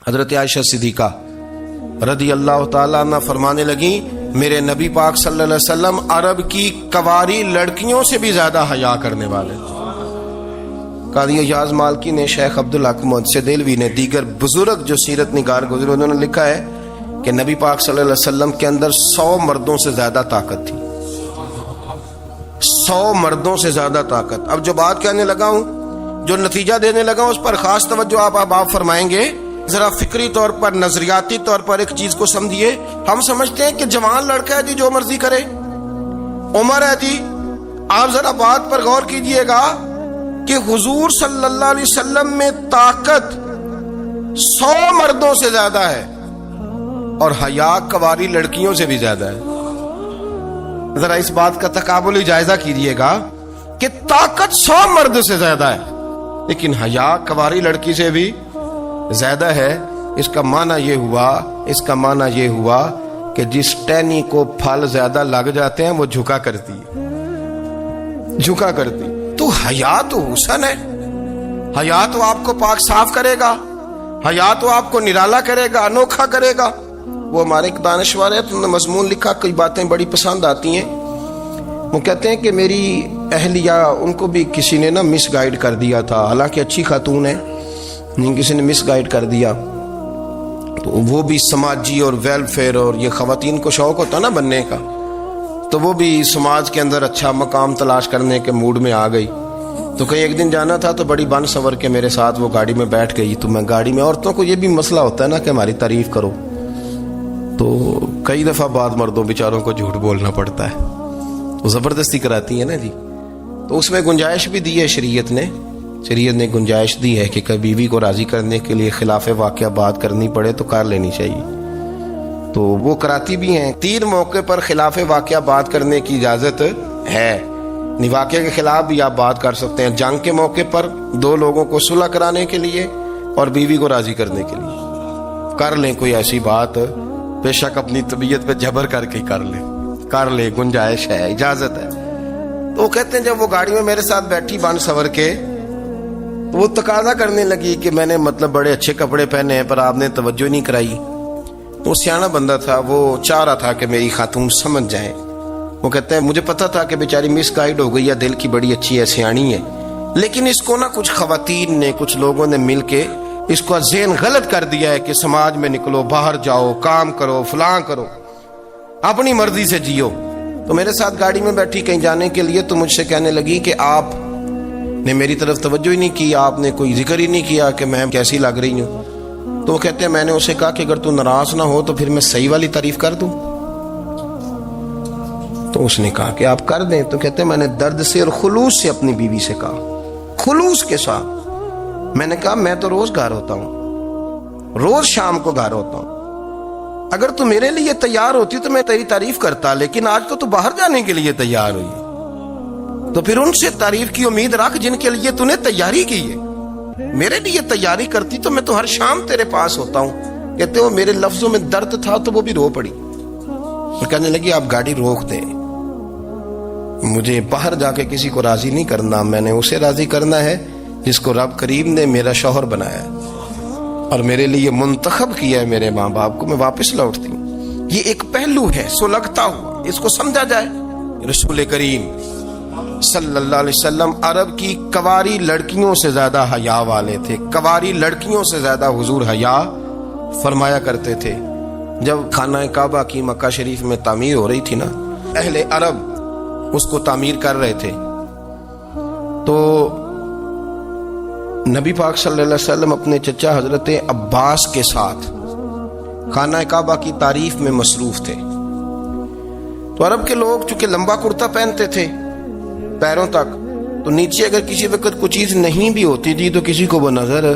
حضرت عائشہ صدیقہ رضی اللہ تعالیٰ عنہ فرمانے لگیں میرے نبی پاک صلی اللہ علیہ وسلم عرب کی کنواری لڑکیوں سے بھی زیادہ حیا کرنے والے تھے۔ قاضی اعجاز مالکی نے، شیخ عبدالحق محدث دہلوی نے، دیگر بزرگ جو سیرت نگار گزرے انہوں نے لکھا ہے کہ نبی پاک صلی اللہ علیہ وسلم کے اندر 100 مردوں سے زیادہ طاقت تھی، 100 مردوں سے زیادہ طاقت۔ اب جو بات کہنے لگا ہوں، جو نتیجہ دینے لگا ہوں، اس پر خاص توجہ آپ فرمائیں گے۔ ذرا فکری طور پر، نظریاتی طور پر ایک چیز کو سمجھیے۔ ہم سمجھتے ہیں کہ جوان لڑکا ہے جی جو مرضی کرے، عمر ہے جی۔ آپ ذرا بات پر غور کیجئے گا کہ حضور صلی اللہ علیہ وسلم میں طاقت 100 مردوں سے زیادہ ہے اور حیا کنواری لڑکیوں سے بھی زیادہ ہے۔ ذرا اس بات کا تقابلی جائزہ کیجئے گا کہ طاقت 100 مرد سے زیادہ ہے لیکن حیا کنواری لڑکی سے بھی زیادہ ہے۔ اس کا معنی یہ ہوا کہ جس ٹہنی کو پھل زیادہ لگ جاتے ہیں وہ جھکا کرتی تو حیا تو حسن ہے، حیا تو آپ کو پاک صاف کرے گا، حیا تو آپ کو نرالا کرے گا، انوکھا کرے گا۔ وہ ہمارے ایک دانشور ہے، انہوں نے مضمون لکھا، کئی باتیں بڑی پسند آتی ہیں۔ وہ کہتے ہیں کہ میری اہلیہ، ان کو بھی کسی نے مس گائیڈ کر دیا تھا، حالانکہ اچھی خاتون ہے، کسی نے مس گائیڈ کر دیا۔ تو وہ بھی سماجی اور ویلفیئر، اور یہ خواتین کو شوق ہوتا نا بننے کا، تو وہ بھی سماج کے اندر اچھا مقام تلاش کرنے کے موڈ میں آ گئی۔ تو کہیں ایک دن جانا تھا تو بڑی بن سور کے میرے ساتھ وہ گاڑی میں بیٹھ گئی۔ تو میں گاڑی میں، عورتوں کو یہ بھی مسئلہ ہوتا ہے نا کہ ہماری تعریف کرو، تو کئی دفعہ بعد مردوں بیچاروں کو جھوٹ بولنا پڑتا ہے، وہ زبردستی کراتی ہیں نا جی۔ تو اس میں گنجائش بھی دی ہے شریعت نے گنجائش دی ہے کہ کبھی بیوی کو راضی کرنے کے لیے خلاف واقعہ بات کرنی پڑے تو کر لینی چاہیے، تو وہ کراتی بھی ہیں۔ 3 موقع پر خلاف واقعہ بات کرنے کی اجازت ہے، واقعہ کے خلاف بھی آپ بات کر سکتے ہیں۔ جنگ کے موقع پر 2 لوگوں کو صلح کرانے کے لیے اور بیوی کو راضی کرنے کے لیے کر لیں کوئی ایسی بات، بے شک اپنی طبیعت پہ جبر کر کے کر لیں، گنجائش ہے، اجازت ہے۔ تو وہ کہتے ہیں جب وہ گاڑی میں میرے ساتھ بیٹھی بن سور کے، تو وہ تقاضا کرنے لگی کہ میں نے بڑے اچھے کپڑے پہنے ہیں پر آپ نے توجہ نہیں کرائی۔ وہ سیاںا بندہ تھا، وہ چاہ رہا تھا کہ میری خاتون سمجھ جائے۔ وہ کہتے ہیں مجھے پتا تھا کہ بیچاری مس گائیڈ ہو گئی ہے، دل کی بڑی اچھی ہے، سیاਣੀ ہے، لیکن اس کو کچھ خواتین نے، کچھ لوگوں نے مل کے اس کو ذہن غلط کر دیا ہے کہ سماج میں نکلو، باہر جاؤ، کام کرو، فلاں کرو، اپنی مرضی سے جیو۔ تو میرے ساتھ گاڑی میں بیٹھی کہیں جانے کے لیے، تو مجھ سے کہنے لگی کہ آپ نے میری طرف توجہ ہی نہیں کی، آپ نے کوئی ذکر ہی نہیں کیا کہ میں کیسی لگ رہی ہوں۔ تو وہ کہتے ہیں میں نے اسے کہا کہ اگر تو ناراض نہ ہو تو پھر میں صحیح والی تعریف کر دوں۔ تو اس نے کہا کہ آپ کر دیں۔ تو کہتے ہیں میں نے درد سے اور خلوص سے اپنی بیوی سے کہا، خلوص کے ساتھ میں نے کہا میں تو روز گھر ہوتا ہوں، روز شام کو گھر ہوتا ہوں، اگر تو میرے لیے تیار ہوتی تو میں تیری تعریف کرتا، لیکن آج تو باہر جانے کے لیے تیار ہوئی، تو پھر ان سے تعریف کی امید رکھ جن کے لیے تو نے تیاری کی ہے۔ میرے لیے تیاری کرتی تو میں تو ہر شام تیرے پاس ہوتا ہوں۔ کہتے وہ میرے لفظوں میں درد تھا تو وہ بھی رو پڑی۔ کہنے لگی آپ گاڑی روک دیں، مجھے باہر جا کے کسی کو راضی نہیں کرنا، میں نے اسے راضی کرنا ہے جس کو رب کریم نے میرا شوہر بنایا ہے اور میرے لیے منتخب کیا ہے میرے ماں باپ کو۔ میں واپس لوٹتی ہوں۔ یہ ایک پہلو ہے سلگتا ہوا، اس کو سمجھا جائے۔ رسول کریم صلی اللہ علیہ وسلم عرب کی کنواری لڑکیوں سے زیادہ حیا والے تھے، کنواری لڑکیوں سے زیادہ حضور حیا فرمایا کرتے تھے۔ جب خانہ کعبہ کی مکہ شریف میں تعمیر ہو رہی تھی نا، اہل عرب اس کو تعمیر کر رہے تھے، تو نبی پاک صلی اللہ علیہ وسلم اپنے چچا حضرت عباس کے ساتھ خانہ کعبہ کی تعریف میں مصروف تھے۔ تو عرب کے لوگ چونکہ لمبا کرتا پہنتے تھے پیروں تک، تو نیچے اگر کسی وقت کوئی چیز نہیں بھی ہوتی تھی تو کسی کو وہ نظر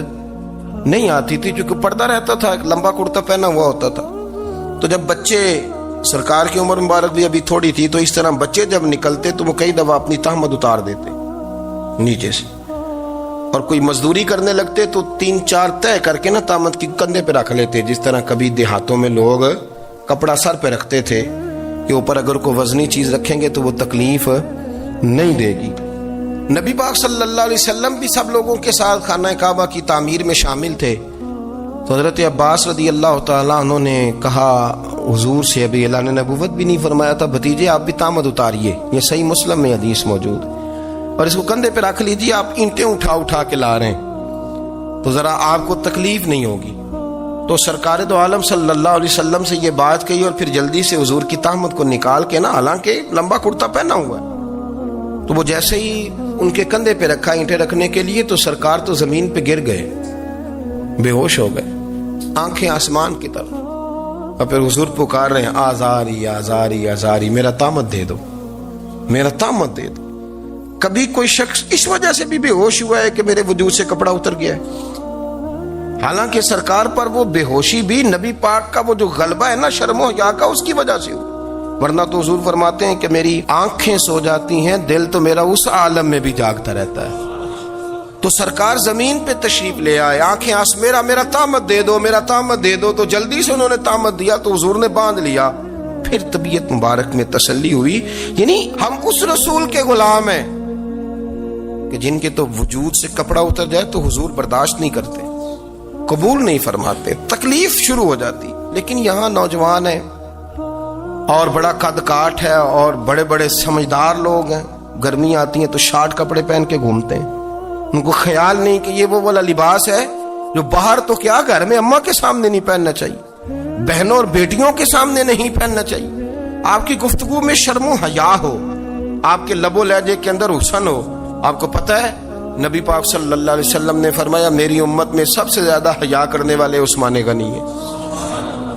نہیں آتی تھی، کیونکہ پردہ رہتا تھا، ایک لمبا کرتا پہنا ہوا ہوتا تھا۔ تو جب بچے، سرکار کی عمر مبارک بھی ابھی تھوڑی تھی، تو اس طرح بچے جب نکلتے تو وہ کئی دفعہ اپنی تہمت اتار دیتے نیچے سے، اور کوئی مزدوری کرنے لگتے تو 3-4 طے کر کے تہمت کی کندھے پہ رکھ لیتے، جس طرح کبھی دیہاتوں میں لوگ کپڑا سر پہ رکھتے تھے کہ اوپر اگر کوئی وزنی چیز رکھیں گے تو وہ تکلیف نہیں دے گی۔ نبی پاک صلی اللہ علیہ وسلم بھی سب لوگوں کے ساتھ خانہ کعبہ کی تعمیر میں شامل تھے۔ تو حضرت عباس رضی اللہ تعالیٰ عنہ نے کہا حضور سے، ابھی اللہ نے نبوت بھی نہیں فرمایا تھا، بھتیجے آپ بھی تامد اتاریے، یہ صحیح مسلم میں حدیث موجود، اور اس کو کندھے پہ رکھ لیجیے، آپ اینٹیں اٹھا اٹھا کے لا رہے ہیں تو ذرا آپ کو تکلیف نہیں ہوگی۔ تو سرکار دو عالم صلی اللہ علیہ وسلم سے یہ بات کہی اور پھر جلدی سے حضور کی تہمت کو نکال کے نا، حالانکہ لمبا کرتا پہنا ہوا ہے، تو وہ جیسے ہی ان کے کندھے پہ رکھا اینٹیں رکھنے کے لیے تو سرکار تو زمین پہ گر گئے، بے ہوش ہو گئے، آنکھیں آسمان کی طرف، اور پھر حضور پکار رہے ہیں آزاری آزاری آزاری، میرا تامت دے دو، میرا تامت دے دو۔ کبھی کوئی شخص اس وجہ سے بھی بے ہوش ہوا ہے کہ میرے وجود سے کپڑا اتر گیا ہے؟ حالانکہ سرکار پر وہ بے ہوشی بھی نبی پاک کا وہ جو غلبہ ہے نا شرم و حیا کا، اس کی وجہ سے ہو، ورنہ تو حضور فرماتے ہیں کہ میری آنکھیں سو جاتی ہیں، دل تو میرا اس عالم میں بھی جاگتا رہتا ہے۔ تو سرکار زمین پہ تشریف لے آئے، آنکھیں میرا تامت دے دو، میرا تامت دے دو، تو جلدی سے انہوں نے تامت دیا تو حضور نے باندھ لیا۔ پھر طبیعت مبارک میں تسلی ہوئی، یعنی ہم اس رسول کے غلام ہیں کہ جن کے تو وجود سے کپڑا اتر جائے تو حضور برداشت نہیں کرتے، قبول نہیں فرماتے، تکلیف شروع ہو جاتی۔ لیکن یہاں نوجوان ہیں اور بڑا قد کاٹ ہے اور بڑے بڑے سمجھدار لوگ ہیں، گرمی آتی ہیں تو شارٹ کپڑے پہن کے گھومتے ہیں، ان کو خیال نہیں کہ یہ وہ والا لباس ہے جو باہر تو کیا گھر میں اماں کے سامنے نہیں پہننا چاہیے، بہنوں اور بیٹیوں کے سامنے نہیں پہننا چاہیے۔ آپ کی گفتگو میں شرم و حیا ہو، آپ کے لب و لہجے کے اندر حسن ہو۔ آپ کو پتہ ہے نبی پاک صلی اللہ علیہ وسلم نے فرمایا میری امت میں سب سے زیادہ حیا کرنے والے عثمان غنی ہیں،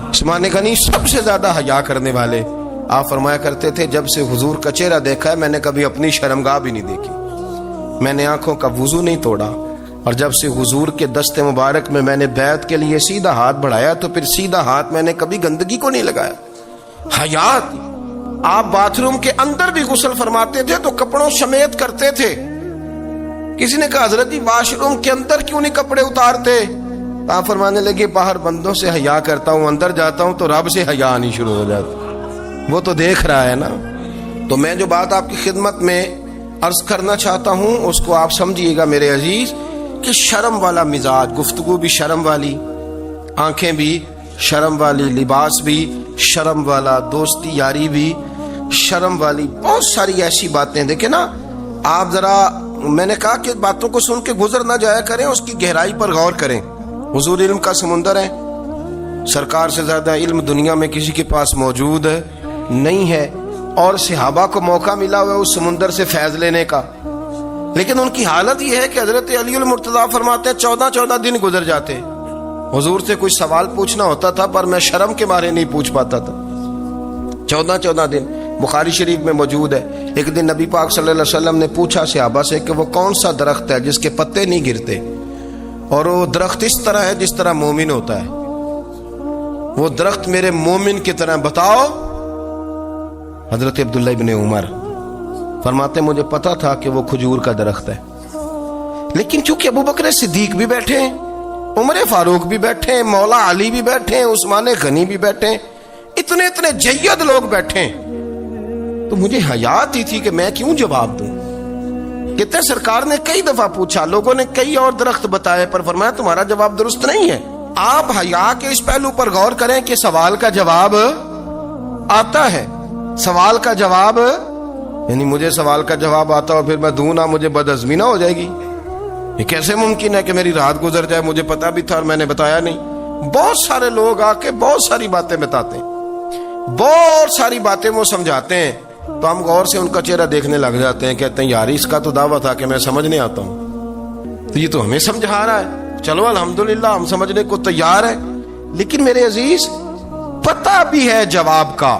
عثمان غنی سب سے زیادہ حیا کرنے والے۔ آپ فرمایا کرتے تھے جب سے حضور کا چہرہ دیکھا ہے میں نے کبھی اپنی شرمگاہ بھی نہیں دیکھی، میں نے آنکھوں کا وضو نہیں توڑا، اور جب سے حضور کے دست مبارک میں میں نے بیعت کے لیے سیدھا ہاتھ بڑھایا تو پھر سیدھا ہاتھ میں نے کبھی گندگی کو نہیں لگایا۔ حیات، آپ باتھ روم کے اندر بھی غسل فرماتے تھے تو کپڑوں سمیت کرتے تھے۔ کسی نے کہا حضرت واش روم کے اندر کیوں نہیں کپڑے اتارتے؟ آپ فرمانے لگے باہر بندوں سے حیا کرتا ہوں، اندر جاتا ہوں تو رب سے حیا آنی شروع ہو جاتی، وہ تو دیکھ رہا ہے نا۔ تو میں جو بات آپ کی خدمت میں عرض کرنا چاہتا ہوں اس کو آپ سمجھیے گا میرے عزیز، کہ شرم والا مزاج، گفتگو بھی شرم والی، آنکھیں بھی شرم والی، لباس بھی شرم والا، دوستی یاری بھی شرم والی، بہت ساری ایسی باتیں۔ دیکھیں نا آپ ذرا، میں نے کہا کہ باتوں کو سن کے گزر نہ جایا کریں، اس کی گہرائی پر غور کریں۔ حضور علم کا سمندر ہے، سرکار سے زیادہ علم دنیا میں کسی کے پاس موجود نہیں ہے، اور صحابہ کو موقع ملا ہوا ہے اس سمندر سے فیض لینے کا، لیکن ان کی حالت یہ ہے کہ حضرت علی المرتضیٰ فرماتے ہیں 14 دن گزر جاتے، حضور سے کوئی سوال پوچھنا ہوتا تھا پر میں شرم کے مارے نہیں پوچھ پاتا تھا۔ 14 دن بخاری شریف میں موجود ہے۔ ایک دن نبی پاک صلی اللہ علیہ وسلم نے پوچھا صحابہ سے کہ وہ کون سا درخت ہے جس کے پتے نہیں گرتے، اور وہ درخت اس طرح ہے جس طرح مومن ہوتا ہے، وہ درخت میرے مومن کی طرح بتاؤ۔ حضرت عبداللہ ابن عمر فرماتے مجھے پتا تھا کہ وہ کھجور کا درخت ہے، لیکن چونکہ ابو بکر صدیق بھی بیٹھے ہیں، عمر فاروق بھی بیٹھے ہیں، مولا علی بھی بیٹھے ہیں، عثمان غنی بھی بیٹھے ہیں، اتنے جید لوگ بیٹھے ہیں، تو مجھے حیا آتی تھی کہ میں کیوں جواب دوں۔ کہتے ہیں سرکار نے کئی دفعہ پوچھا، لوگوں نے کئی اور درخت بتائے، پر فرمایا تمہارا جواب درست نہیں ہے۔ آپ حیا کے اس پہلو پر غور کریں کہ سوال کا جواب آتا ہے، سوال کا جواب، یعنی مجھے سوال کا جواب آتا اور پھر میں دوں نہ، مجھے بدعزمی نہ ہو جائے گی؟ یہ کیسے ممکن ہے کہ میری رات گزر جائے، مجھے پتا بھی تھا اور میں نے بتایا نہیں؟ بہت سارے لوگ آ کے بہت ساری باتیں بتاتے ہیں، بہت ساری باتیں وہ سمجھاتے ہیں، تو ہم غور سے ان کا چہرہ دیکھنے لگ جاتے ہیں، کہتے ہیں یار اس کا تو دعویٰ تھا کہ میں سمجھنے آتا ہوں، تو یہ تو ہمیں سمجھا رہا ہے، چلو الحمدللہ ہم سمجھنے کو تیار ہیں۔ لیکن میرے عزیز پتہ بھی ہے جواب کا،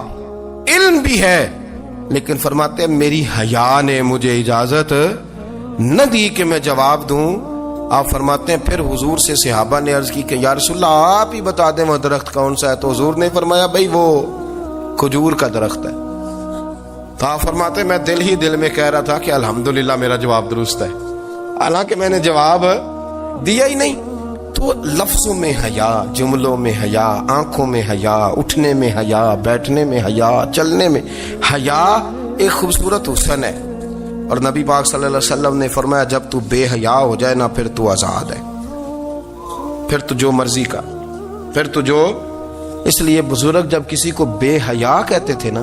علم بھی ہے، لیکن فرماتے ہیں میری حیا نے مجھے اجازت نہ دی کہ میں جواب دوں۔ آپ فرماتے ہیں پھر حضور سے صحابہ نے عرض کی کہ یا رسول اللہ آپ ہی بتا دیں وہ درخت کون سا ہے، تو حضور نے فرمایا بھائی وہ کھجور کا درخت ہے۔ تو آپ فرماتے ہیں میں دل میں کہہ رہا تھا کہ الحمدللہ میرا جواب درست ہے، حالانکہ میں نے جواب دیا ہی نہیں۔ تو لفظوں میں حیا، جملوں میں حیا، آنکھوں میں حیا، اٹھنے میں حیا، بیٹھنے میں حیا، چلنے میں حیا ایک خوبصورت حسن ہے، اور نبی پاک صلی اللہ علیہ وسلم نے فرمایا جب تو بے حیا ہو جائے نا پھر تو آزاد ہے، پھر تو جو مرضی کا۔ پھر تو جو اس لیے بزرگ جب کسی کو بے حیا کہتے تھے نا،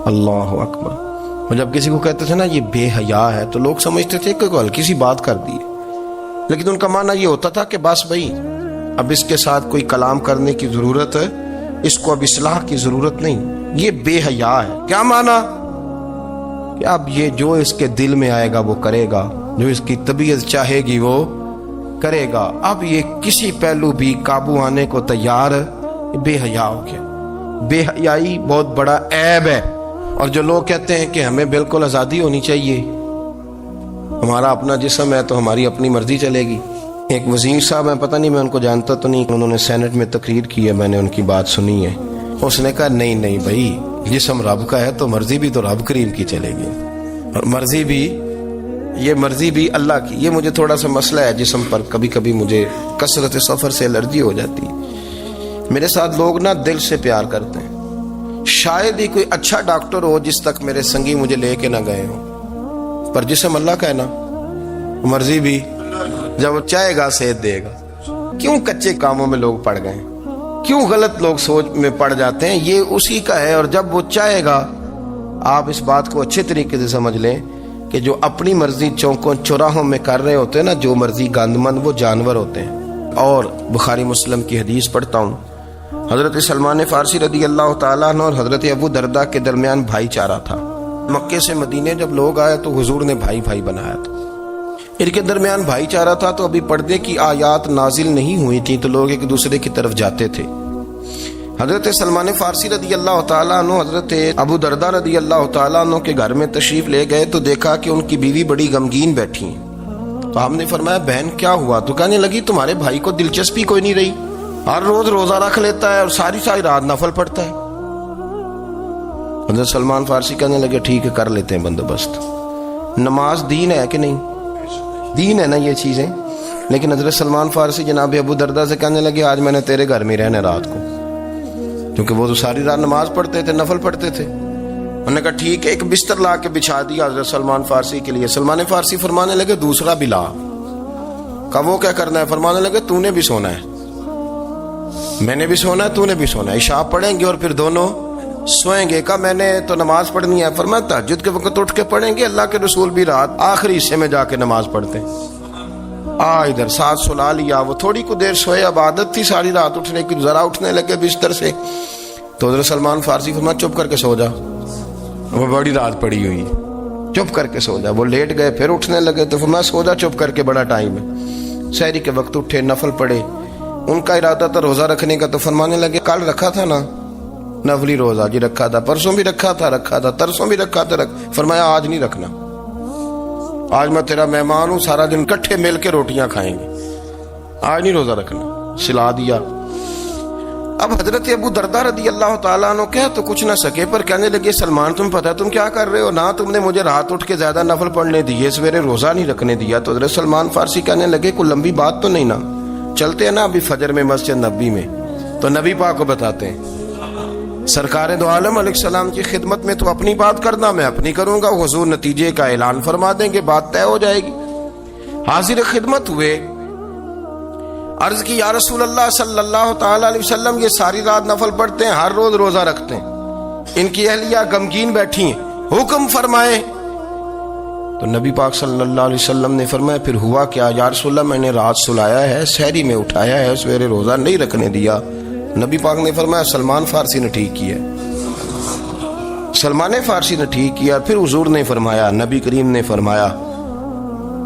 اللہ اکبر، اور جب کسی کو کہتے تھے نا یہ بے حیا ہے تو لوگ سمجھتے تھے کہ ہلکی سی بات کر دی ہے، لیکن ان کا معنی یہ ہوتا تھا کہ بس بھائی اب اس کے ساتھ کوئی کلام کرنے کی ضرورت ہے، اس کو اب اصلاح کی ضرورت نہیں، یہ بے حیا ہے۔ کیا معنی؟ کہ اب یہ جو اس کے دل میں آئے گا وہ کرے گا، جو اس کی طبیعت چاہے گی وہ کرے گا، اب یہ کسی پہلو بھی قابو آنے کو تیار، بے حیا ہو گیا۔ بے حیائی بہت بڑا عیب ہے، اور جو لوگ کہتے ہیں کہ ہمیں بالکل آزادی ہونی چاہیے، ہمارا اپنا جسم ہے تو ہماری اپنی مرضی چلے گی۔ ایک وزیر صاحب ہیں، پتہ نہیں میں ان کو جانتا تو نہیں، انہوں نے سینٹ میں تقریر کی ہے، میں نے ان کی بات سنی ہے، اس نے کہا نہیں نہیں بھائی، جسم رب کا ہے تو مرضی بھی تو رب کریم کی چلے گی، اور مرضی بھی یہ مرضی بھی اللہ کی۔ یہ مجھے تھوڑا سا مسئلہ ہے جسم پر، کبھی کبھی مجھے کثرت سفر سے الرجی ہو جاتی ہے۔ میرے ساتھ لوگ نا دل سے پیار کرتے ہیں، شاید ہی کوئی اچھا ڈاکٹر ہو جس تک میرے سنگی مجھے لے کے نہ گئے ہوں، پر جسم اللہ کا ہے نا، مرضی بھی جب وہ چاہے گا صحت دے گا۔ کیوں کچے کاموں میں لوگ پڑ گئے، کیوں غلط لوگ سوچ میں پڑ جاتے ہیں، یہ اسی کا ہے، اور جب وہ چاہے گا، آپ اس بات کو اچھے طریقے سے سمجھ لیں کہ جو اپنی مرضی چوکوں چوراہوں میں کر رہے ہوتے ہیں نا، جو مرضی گاندمند، وہ جانور ہوتے ہیں۔ اور بخاری مسلم کی حدیث پڑھتا ہوں، حضرت سلمان فارسی رضی اللہ تعالیٰ عنہ اور حضرت ابو درداء کے درمیان بھائی چارہ تھا۔ مکے سے مدینے جب لوگ آئے تو حضور نے بھائی بھائی بنایا تھا، ان کے درمیان بھائی چارہ تھا، تو ابھی پردے کی آیات نازل نہیں ہوئی تھی تو لوگ ایک دوسرے کی طرف جاتے تھے۔ حضرت سلمان فارسی رضی اللہ تعالیٰ عنہ حضرت ابو درداء رضی اللہ تعالیٰ عنہ کے گھر میں تشریف لے گئے تو دیکھا کہ ان کی بیوی بڑی غمگین بیٹھی ہیں، تو ہم نے فرمایا بہن کیا ہوا؟ تو کہنے لگی تمہارے بھائی کو دلچسپی کوئی نہیں رہی، ہر روز روزہ رکھ لیتا ہے اور ساری ساری رات نفل پڑھتا ہے۔ حضرت سلمان فارسی کہنے لگے ٹھیک ہے کر لیتے ہیں بندوبست۔ نماز دین ہے کہ نہیں؟ دین ہے نا یہ چیزیں۔ لیکن حضرت سلمان فارسی جناب ابو درداء سے کہنے لگے آج میں نے تیرے گھر میں رہنا رات کو، کیونکہ وہ تو ساری رات نماز پڑھتے تھے، نفل پڑھتے تھے۔ انہوں نے کہا ٹھیک ہے، ایک بستر لا کے بچھا دیا حضرت سلمان فارسی کے لیے۔ سلمان فارسی فرمانے لگے دوسرا بھی لا۔ کہا وہ کیا کرنا ہے؟ فرمانے لگے تو نے بھی سونا ہے، میں نے بھی سونا ہے، تو نے بھی سونا ہے، عشاء پڑھیں گے اور پھر دونوں سوئیں گے۔ کہا میں نے تو نماز پڑھنی ہے۔ فرمایا تہجد کے وقت اٹھ کے پڑھیں گے، اللہ کے رسول بھی رات آخری حصے میں جا کے نماز پڑھتے ہیں۔ ادھر ساتھ سلا لیا، وہ تھوڑی کو دیر سوئے، اب عادت تھی ساری رات اٹھنے کی، ذرا اٹھنے لگے بستر سے تو حضرت سلمان فارسی فرمایا چپ کر کے سو جا، وہ بڑی رات پڑی ہوئی، چپ کر کے سو جا۔ وہ لیٹ گئے، پھر اٹھنے لگے تو فرمایا سو جا چپ کر کے، بڑا ٹائم ہے۔ سحری کے وقت اٹھے، نفل پڑھے، ان کا ارادہ تھا روزہ رکھنے کا، تو فرمانے لگے کل رکھا تھا نا نفلی روزہ؟ جی رکھا تھا۔ پرسوں بھی رکھا تھا، ترسوں بھی رکھا تھا۔ فرمایا آج نہیں رکھنا، آج میں تیرا مہمان ہوں، سارا دن کٹھے مل کے روٹیاں کھائیں گے، آج نہیں روزہ رکھنا، سلا دیا۔ اب حضرت ابو درداء رضی اللہ تعالیٰ عنہ کہہ تو کچھ نہ سکے، پر کہنے لگے سلمان تم پتہ تم کیا کر رہے ہو، نہ تم نے مجھے رات اٹھ کے زیادہ نفل پڑھنے دیے، سویرے روزہ نہیں رکھنے دیا۔ تو حضرت سلمان فارسی کہنے لگے کوئی لمبی بات تو نہیں نا، چلتے ہیں نا ابھی فجر میں مسجد نبی میں، تو نبی پاک کو بتاتے ہیں سرکار دو عالم علیہ السلام کی خدمت میں تو اپنی بات کرنا، میں اپنی کروں گا، حضور نتیجے کا اعلان فرما دیں گے، بات طے ہو جائے گی۔ حاضر خدمت ہوئے، عرض کی یا رسول اللہ صلی اللہ تعالی علیہ وسلم یہ ساری رات نفل پڑھتے ہیں، ہر روز روزہ رکھتے ہیں، ان کی اہلیہ غمگین بیٹھی ہیں، حکم فرمائے۔ تو نبی پاک صلی اللہ علیہ وسلم نے فرمایا پھر ہوا کیا؟ یا رسول اللہ میں نے رات سلایا ہے، سحری میں اٹھایا ہے، سویرے روزہ نہیں رکھنے دیا۔ نبی پاک نے فرمایا سلمان فارسی نے ٹھیک کیا، سلمان فارسی نے ٹھیک کیا۔ پھر حضور نے فرمایا، نبی کریم نے فرمایا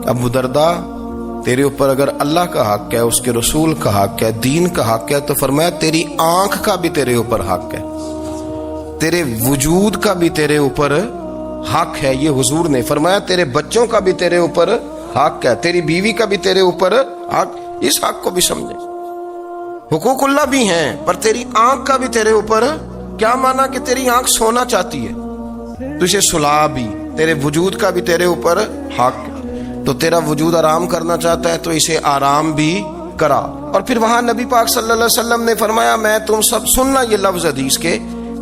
ابو درداء تیرے اوپر اگر اللہ کا حق ہے، اس کے رسول کا حق ہے، دین کا حق ہے، تو فرمایا تیری آنکھ کا بھی تیرے اوپر حق ہے، تیرے وجود کا بھی تیرے اوپر حق ہے۔ یہ حضور نے فرمایا تیرے بچوں کا بھی تیرے اوپر حق ہے، تیری بیوی کا بھی تیرے اوپر حق۔ اس حق کو بھی سمجھے، حقوق اللہ بھی ہیں، پر تیری آنکھ کا بھی تیرے اوپر کیا مانا کہ تیری آنکھ سونا چاہتی ہے تو اسے سلا بھی، تیرے وجود کا بھی تیرے اوپر حق، تو تیرا وجود آرام کرنا چاہتا ہے تو اسے آرام بھی کرا۔ اور پھر وہاں نبی پاک صلی اللہ علیہ وسلم نے فرمایا میں تم سب سننا یہ لفظ حدیث کے،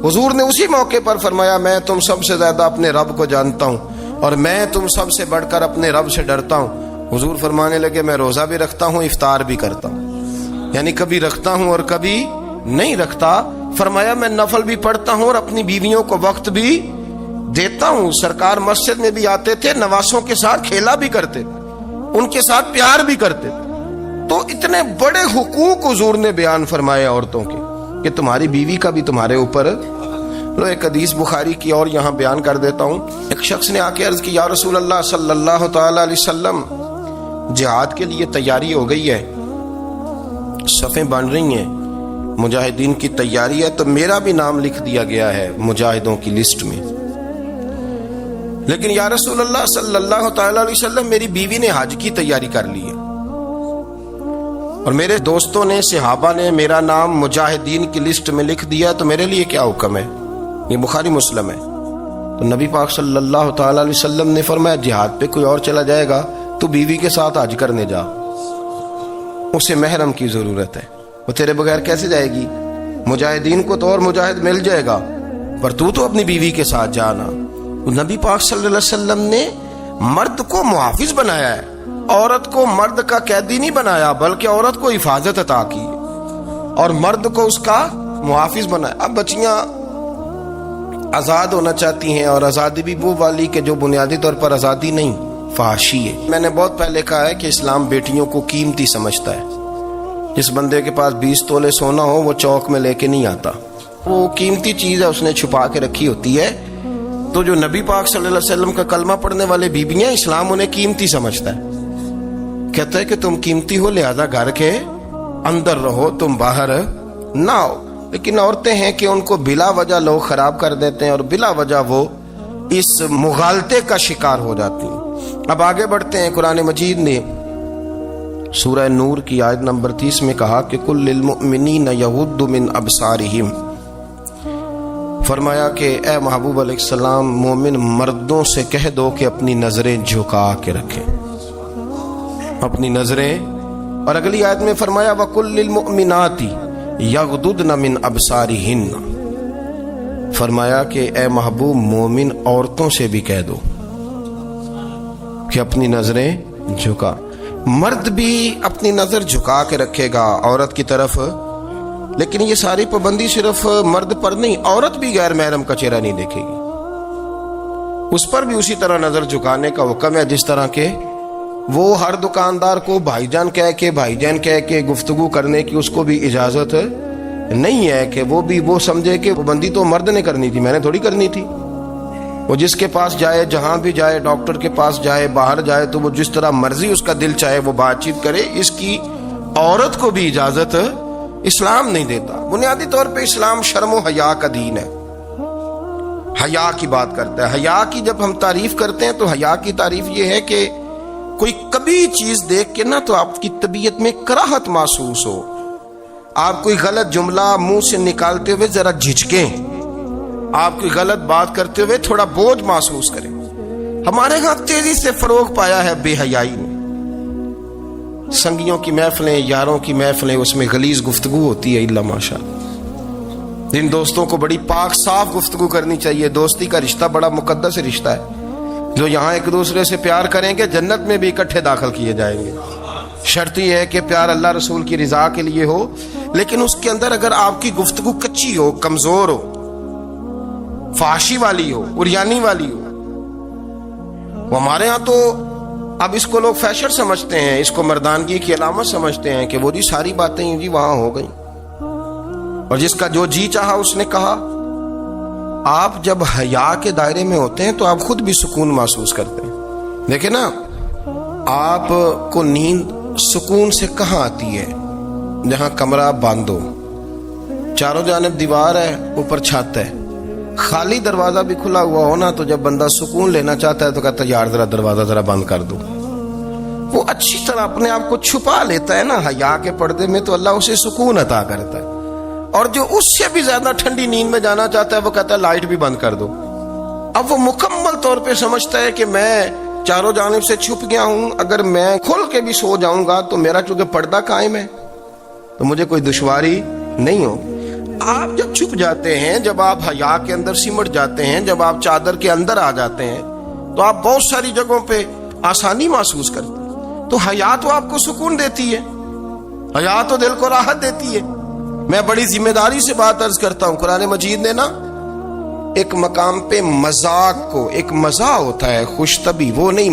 حضور نے اسی موقع پر فرمایا میں تم سب سے زیادہ اپنے رب کو جانتا ہوں اور میں تم سب سے بڑھ کر اپنے رب سے ڈرتا ہوں، حضور فرمانے لگے میں روزہ بھی رکھتا ہوں افطار بھی کرتا ہوں، یعنی کبھی رکھتا ہوں اور کبھی نہیں رکھتا۔ فرمایا میں نفل بھی پڑھتا ہوں اور اپنی بیویوں کو وقت بھی دیتا ہوں۔ سرکار مسجد میں بھی آتے تھے، نواسوں کے ساتھ کھیلا بھی کرتے، ان کے ساتھ پیار بھی کرتے۔ تو اتنے بڑے حقوق حضور نے بیان فرمائے عورتوں کے کہ تمہاری بیوی کا بھی تمہارے اوپر۔ لو ایک حدیث بخاری کی اور یہاں بیان کر دیتا ہوں۔ ایک شخص نے آ کے عرض کی یا رسول اللہ صلی اللہ تعالی علیہ وسلم، جہاد کے لیے تیاری ہو گئی ہے، صفیں بن رہی ہیں، مجاہدین کی تیاری ہے، تو میرا بھی نام لکھ دیا گیا ہے مجاہدوں کی لسٹ میں، لیکن یا رسول اللہ صلی اللہ تعالی علیہ وسلم میری بیوی نے حج کی تیاری کر لی ہے اور میرے دوستوں نے صحابہ نے میرا نام مجاہدین کی لسٹ میں لکھ دیا، تو میرے لیے کیا حکم ہے؟ یہ بخاری مسلم ہے۔ تو نبی پاک صلی اللہ تعالی علیہ وسلم نے فرمایا جہاد پہ کوئی اور چلا جائے گا تو بیوی کے ساتھ حج کرنے جا، اسے محرم کی ضرورت ہے، وہ تیرے بغیر کیسے جائے گی؟ مجاہدین کو تو اور مجاہد مل جائے گا، پر تو اپنی بیوی کے ساتھ جانا۔ نبی پاک صلی اللہ علیہ وسلم نے مرد کو محافظ بنایا ہے، عورت کو مرد کا قیدی نہیں بنایا، بلکہ عورت کو حفاظت عطا کی اور مرد کو اس کا محافظ بنایا۔ اب بچیاں آزاد ہونا چاہتی ہیں، اور آزادی بھی وہ والی کہ جو بنیادی طور پر آزادی نہیں، فحاشی ہے۔ میں نے بہت پہلے کہا ہے کہ اسلام بیٹیوں کو قیمتی سمجھتا ہے۔ جس بندے کے پاس 20 تولے سونا ہو وہ چوک میں لے کے نہیں آتا، وہ قیمتی چیز ہے، اس نے چھپا کے رکھی ہوتی ہے۔ تو جو نبی پاک صلی اللہ علیہ وسلم کا کلمہ پڑھنے والے بیبیاں، اسلام انہیں قیمتی سمجھتا ہے، کہتا ہے کہ تم قیمتی ہو لہذا گھر کے اندر رہو، تم باہر نہ آؤ۔ لیکن عورتیں ہیں کہ ان کو بلا وجہ لوگ خراب کر دیتے ہیں اور بلا وجہ وہ اس مغالطے کا شکار ہو جاتی ہیں۔ اب آگے بڑھتے ہیں۔ قرآن مجید نے سورہ نور کی آیت نمبر 30 میں کہا کہ کل للمؤمنین یغضوا من ابصارہم، فرمایا کہ اے محبوب علیہ السلام مومن مردوں سے کہہ دو کہ اپنی نظریں جھکا کے رکھیں، اپنی نظریں۔ اور اگلی آیت میں فرمایا وَقُلْ لِلْمُؤْمِنَاتِ یغضضن من ابصارہن، فرمایا کہ اے محبوب مومن عورتوں سے بھی کہہ دو کہ اپنی نظریں جھکا۔ مرد بھی اپنی نظر جھکا کے رکھے گا عورت کی طرف، لیکن یہ ساری پابندی صرف مرد پر نہیں، عورت بھی غیر محرم کا چہرہ نہیں دیکھے گی، اس پر بھی اسی طرح نظر جھکانے کا حکم ہے جس طرح کہ وہ ہر دکاندار کو بھائی جان کہہ کے گفتگو کرنے کی اس کو بھی اجازت نہیں ہے کہ وہ سمجھے کہ پابندی تو مرد نے کرنی تھی، میں نے تھوڑی کرنی تھی۔ وہ جس کے پاس جائے، جہاں بھی جائے، ڈاکٹر کے پاس جائے، باہر جائے، تو وہ جس طرح مرضی اس کا دل چاہے وہ بات چیت کرے، اس کی عورت کو بھی اجازت اسلام نہیں دیتا۔ بنیادی طور پہ اسلام شرم و حیا کا دین ہے، حیا کی بات کرتا ہے۔ حیا کی جب ہم تعریف کرتے ہیں تو حیا کی تعریف یہ ہے کہ کوئی کبھی چیز دیکھ کے نہ تو آپ کی طبیعت میں کراہت محسوس ہو، آپ کوئی غلط جملہ منہ سے نکالتے ہوئے ذرا جھجکیں، آپ کوئی غلط بات کرتے ہوئے تھوڑا بوجھ محسوس کریں۔ ہمارے ہاں تیزی سے فروغ پایا ہے بے حیائی میں، سنگیوں کی محفلیں، یاروں کی محفلیں، اس میں غلیظ گفتگو ہوتی ہے الا ماشاءاللہ۔ جن دوستوں کو بڑی پاک صاف گفتگو کرنی چاہیے، دوستی کا رشتہ بڑا مقدس رشتہ ہے، جو یہاں ایک دوسرے سے پیار کریں گے جنت میں بھی اکٹھے داخل کیے جائیں گے۔ شرط یہ ہے کہ پیار اللہ رسول کی رضا کے لیے ہو، لیکن اس کے اندر اگر آپ کی گفتگو کچی ہو، کمزور ہو، فحاشی والی ہو، عریانی والی ہو، وہ ہمارے ہاں تو اب اس کو لوگ فیشن سمجھتے ہیں، اس کو مردانگی کی علامت سمجھتے ہیں کہ وہ جی ساری باتیں جی وہاں ہو گئیں اور جس کا جو جی چاہا اس نے کہا۔ آپ جب حیا کے دائرے میں ہوتے ہیں تو آپ خود بھی سکون محسوس کرتے ہیں۔ دیکھیں نا، آپ کو نیند سکون سے کہاں آتی ہے؟ جہاں کمرہ بند ہو، چاروں جانب دیوار ہے، اوپر چھت ہے، خالی دروازہ بھی کھلا ہوا ہونا تو جب بندہ سکون لینا چاہتا ہے تو کہتا ہے یار ذرا دروازہ ذرا بند کر دو۔ وہ اچھی طرح اپنے آپ کو چھپا لیتا ہے نا حیا کے پردے میں، تو اللہ اسے سکون عطا کرتا ہے۔ اور جو اس سے بھی زیادہ ٹھنڈی نیند میں جانا چاہتا ہے وہ کہتا ہے لائٹ بھی بند کر دو۔ اب وہ مکمل طور پہ سمجھتا ہے کہ میں چاروں جانب سے چھپ گیا ہوں، اگر میں کھل کے بھی سو جاؤں گا تو میرا چونکہ پردہ قائم ہے تو مجھے کوئی دشواری نہیں ہو۔ آپ جب چھپ جاتے ہیں، جب آپ حیا کے اندر سمٹ جاتے ہیں، جب آپ چادر کے اندر آ جاتے ہیں تو آپ بہت ساری جگہوں پہ آسانی محسوس کرتے ہیں۔ تو حیا تو آپ کو سکون دیتی ہے، حیا تو دل کو راحت دیتی ہے۔ میں بڑی ذمہ داری سے بات عرض کرتا ہوں، قرآن مجید نے نا ایک مقام پہ مذاق کو، ایک مزاح ہوتا ہے خوش طبی، وہ نہیں،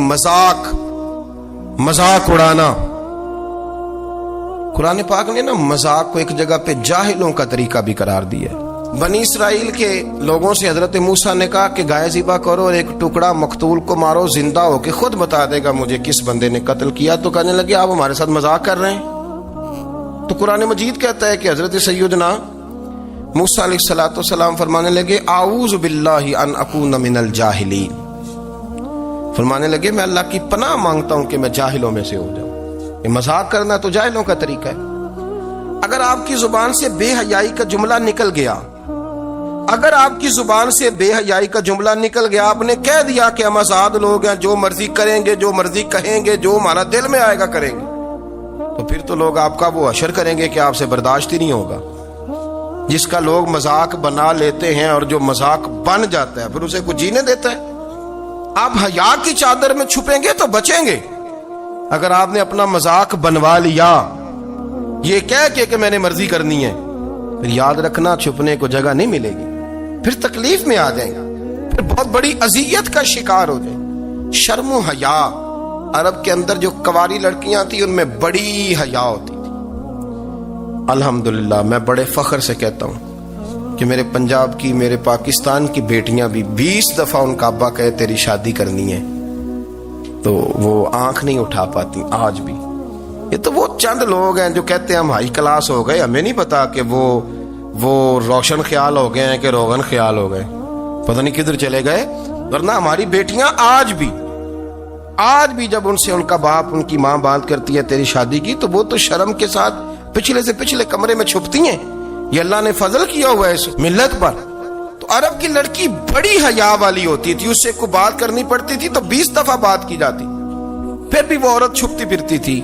مذاق اڑانا، قرآن پاک نے نا مذاق کو ایک جگہ پہ جاہلوں کا طریقہ بھی قرار دیا ہے۔ بنی اسرائیل کے لوگوں سے حضرت موسیٰ نے کہا کہ گائے ذبح کرو اور ایک ٹکڑا مقتول کو مارو، زندہ ہو کے خود بتا دے گا مجھے کس بندے نے قتل کیا۔ تو کہنے لگے آپ ہمارے ساتھ مذاق کر رہے ہیں۔ تو قرآن مجید کہتا ہے کہ حضرت سیدنا موسیٰ علیہ السلام فرمانے لگے اعوذ باللہ ان اکون من الجاہلین، فرمانے لگے میں اللہ کی پناہ مانگتا ہوں کہ میں جاہلوں میں سے ہو جاؤں۔ یہ مذاق کرنا تو جاہلوں کا طریقہ ہے۔ اگر آپ کی زبان سے بے حیائی کا جملہ نکل گیا، اگر آپ کی زبان سے بے حیائی کا جملہ نکل گیا، آپ نے کہہ دیا کہ ہم آزاد لوگ ہیں، جو مرضی کریں گے، جو مرضی کہیں گے، جو ہمارا دل میں آئے گا کریں گے، تو پھر تو لوگ آپ کا وہ حشر کریں گے کہ آپ سے برداشت ہی نہیں ہوگا۔ جس کا لوگ مذاق بنا لیتے ہیں اور جو مذاق بن جاتا ہے پھر اسے کچھ جینے دیتا ہے۔ آپ حیا کی چادر میں چھپیں گے تو بچیں گے، اگر آپ نے اپنا مذاق بنوا لیا یہ کہہ کے کہ میں نے مرضی کرنی ہے، پھر یاد رکھنا چھپنے کو جگہ نہیں ملے گی، پھر تکلیف میں آ جائیں گے، پھر بہت بڑی اذیت کا شکار ہو جائیں۔ شرم و حیا، عرب کے اندر جو کنواری لڑکیاں تھیں ان میں بڑی حیا ہوتی تھی۔ الحمدللہ میں بڑے فخر سے کہتا ہوں کہ میرے پنجاب کی، میرے پاکستان کی بیٹیاں بھی 20 دفعہ ان کا ابا کہے تیری شادی کرنی ہے تو وہ آنکھ نہیں اٹھا پاتی آج بھی۔ یہ تو وہ چند لوگ ہیں جو کہتے ہیں ہم ہائی کلاس ہو گئے، ہمیں نہیں پتا کہ وہ روشن خیال ہو گئے ہیں کہ روغن خیال ہو گئے، پتہ نہیں کدھر چلے گئے۔ ورنہ ہماری بیٹیاں آج بھی جب ان سے ان کا باپ، ان کی ماں بات کرتی ہے تیری شادی کی، تو وہ تو شرم کے ساتھ پچھلے سے پچھلے کمرے میں چھپتی ہیں۔ یہ اللہ نے فضل کیا ہوا ہے اس ملت پر۔ تو عرب کی لڑکی بڑی حیا والی ہوتی تھی، اس سے کوئی بات کرنی پڑتی تھی تو 20 دفعہ بات کی جاتی، پھر بھی وہ عورت چھپتی پھرتی تھی۔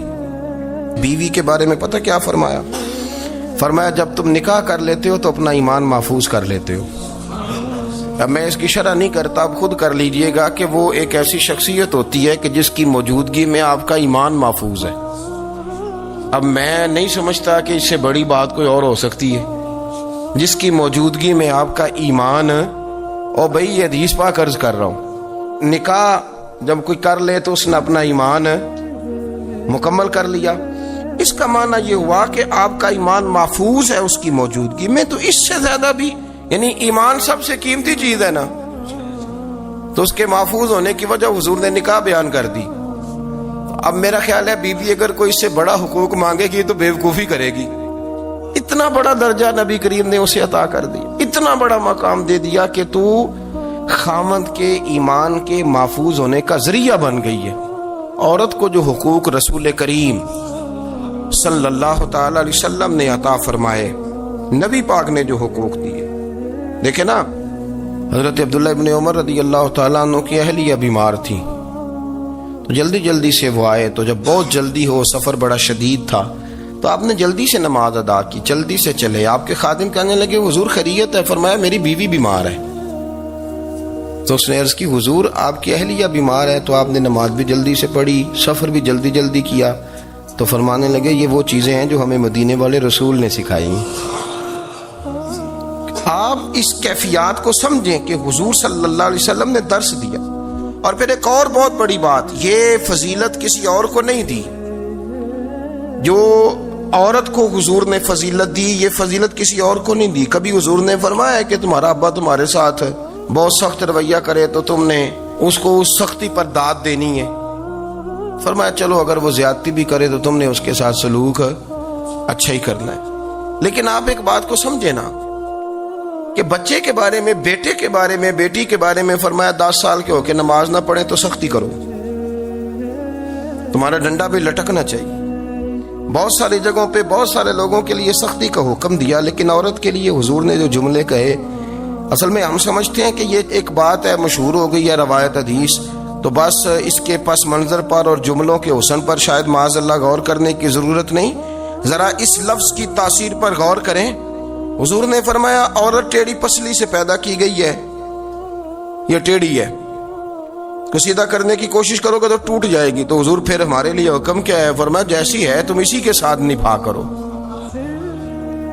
بیوی کے بارے میں پتہ کیا فرمایا؟ فرمایا جب تم نکاح کر لیتے ہو تو اپنا ایمان محفوظ کر لیتے ہو۔ اب میں اس کی شرح نہیں کرتا، اب خود کر لیجئے گا کہ وہ ایک ایسی شخصیت ہوتی ہے کہ جس کی موجودگی میں آپ کا ایمان محفوظ ہے۔ اب میں نہیں سمجھتا کہ اس سے بڑی بات کوئی اور ہو سکتی ہے، جس کی موجودگی میں آپ کا ایمان، اور بھئی یہ حدیث پاک عرض کر رہا ہوں، نکاح جب کوئی کر لے تو اس نے اپنا ایمان مکمل کر لیا۔ اس کا معنی یہ ہوا کہ آپ کا ایمان محفوظ ہے اس کی موجودگی میں۔ تو اس سے زیادہ بھی، یعنی ایمان سب سے قیمتی چیز ہے نا، تو اس کے محفوظ ہونے کی وجہ حضور نے نکاح بیان کر دی۔ اب میرا خیال ہے بیوی اگر کوئی اس سے بڑا حقوق مانگے گی تو بیوقوفی کرے گی۔ اتنا بڑا درجہ نبی کریم نے اسے عطا کر دیا، اتنا بڑا مقام دے دیا کہ تو خامند کے ایمان کے محفوظ ہونے کا ذریعہ بن گئی ہے۔ عورت کو جو حقوق رسول کریم صلی اللہ تعالی علیہ وسلم نے عطا فرمائے، نبی پاک نے جو حقوق دیے، دیکھیں نا، حضرت عبداللہ ابن عمر رضی اللہ تعالیٰ عنہ کی اہلیہ بیمار تھی، تو جلدی سے وہ آئے، تو جب بہت جلدی ہو، سفر بڑا شدید تھا، تو آپ نے جلدی سے نماز ادا کی، جلدی سے چلے۔ آپ کے خادم کہنے لگے حضور خیریت ہے؟ فرمایا میری بیوی بیمار ہے۔ تو اس نے عرض کی حضور آپ کی اہلیہ بیمار ہے، تو آپ نے نماز بھی جلدی سے پڑھی، سفر بھی جلدی کیا۔ تو فرمانے لگے یہ وہ چیزیں ہیں جو ہمیں مدینے والے رسول نے سکھائی۔ آپ اس کیفیات کو سمجھیں کہ حضور صلی اللہ علیہ وسلم نے درس دیا۔ اور پھر ایک اور بہت بڑی بات، یہ فضیلت کسی اور کو نہیں دی، جو عورت کو حضور نے فضیلت دی، یہ فضیلت کسی اور کو نہیں دی۔ کبھی حضور نے فرمایا کہ تمہارا ابا تمہارے ساتھ بہت سخت رویہ کرے تو تم نے اس کو اس سختی پر داد دینی ہے؟ فرمایا چلو اگر وہ زیادتی بھی کرے تو تم نے اس کے ساتھ سلوک اچھا ہی کرنا ہے۔ لیکن آپ ایک بات کو سمجھے نا کہ بچے کے بارے میں، بیٹے کے بارے میں، بیٹی کے بارے میں فرمایا 10 سال کے ہو کے نماز نہ پڑھے تو سختی کرو، تمہارا ڈنڈا بھی لٹکنا چاہیے۔ بہت ساری جگہوں پہ بہت سارے لوگوں کے لیے سختی کا حکم دیا، لیکن عورت کے لیے حضور نے جو جملے کہے، اصل میں ہم سمجھتے ہیں کہ یہ ایک بات ہے، مشہور ہو گئی ہے روایت حدیث، تو بس اس کے پس منظر پر اور جملوں کے حسن پر شاید معاذ اللہ غور کرنے کی ضرورت نہیں، ذرا اس لفظ کی تاثیر پر غور کریں۔ حضور نے فرمایا عورت ٹیڑھی پسلی سے پیدا کی گئی ہے، یہ ٹیڑھی ہے، کو سیدھا کرنے کی کوشش کرو گے تو ٹوٹ جائے گی. تو حضور پھر ہمارے لیے حکم کیا ہے؟ فرمایا جیسی ہے تم اسی کے ساتھ نبھا کرو.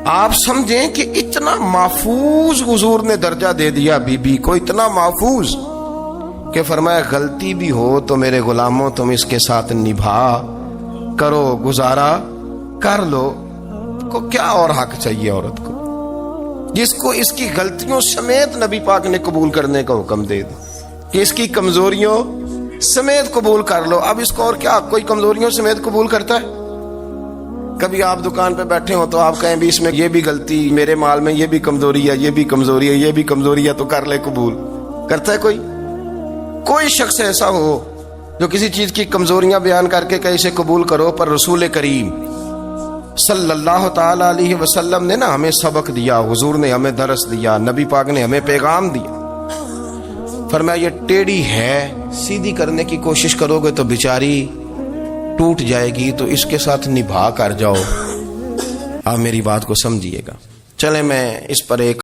آپ سمجھیں کہ اتنا محفوظ حضور نے درجہ دے دیا بی بی کو، اتنا محفوظ کہ فرمایا غلطی بھی ہو تو میرے غلاموں تم اس کے ساتھ نبھا کرو، گزارا کر لو. کو کیا اور حق چاہیے عورت کو جس کو اس کی غلطیوں سمیت نبی پاک نے قبول کرنے کا حکم دے دیا کہ اس کی کمزوریوں سمیت قبول کر لو. اب اس کو اور کیا کوئی کمزوریوں سمیت قبول کرتا ہے؟ کبھی آپ دکان پہ بیٹھے ہو تو آپ کہیں بھی اس میں یہ بھی غلطی، میرے مال میں یہ بھی کمزوری ہے، یہ بھی کمزوری ہے، یہ بھی کمزوری ہے، تو کر لے قبول. کرتا ہے کوئی شخص ایسا ہو جو کسی چیز کی کمزوریاں بیان کر کے کہ اسے قبول کرو؟ پر رسول کریم صلی اللہ تعالی علیہ وسلم نے نا ہمیں سبق دیا، حضور نے ہمیں درس دیا، نبی پاک نے ہمیں پیغام دیا. فرمایا یہ ٹیڑھی ہے، سیدھی کرنے کی کوشش کرو گے تو بیچاری ٹوٹ جائے گی، تو اس کے ساتھ نبھا کر جاؤ. آپ میری بات کو سمجھیے گا. چلیں میں اس پر ایک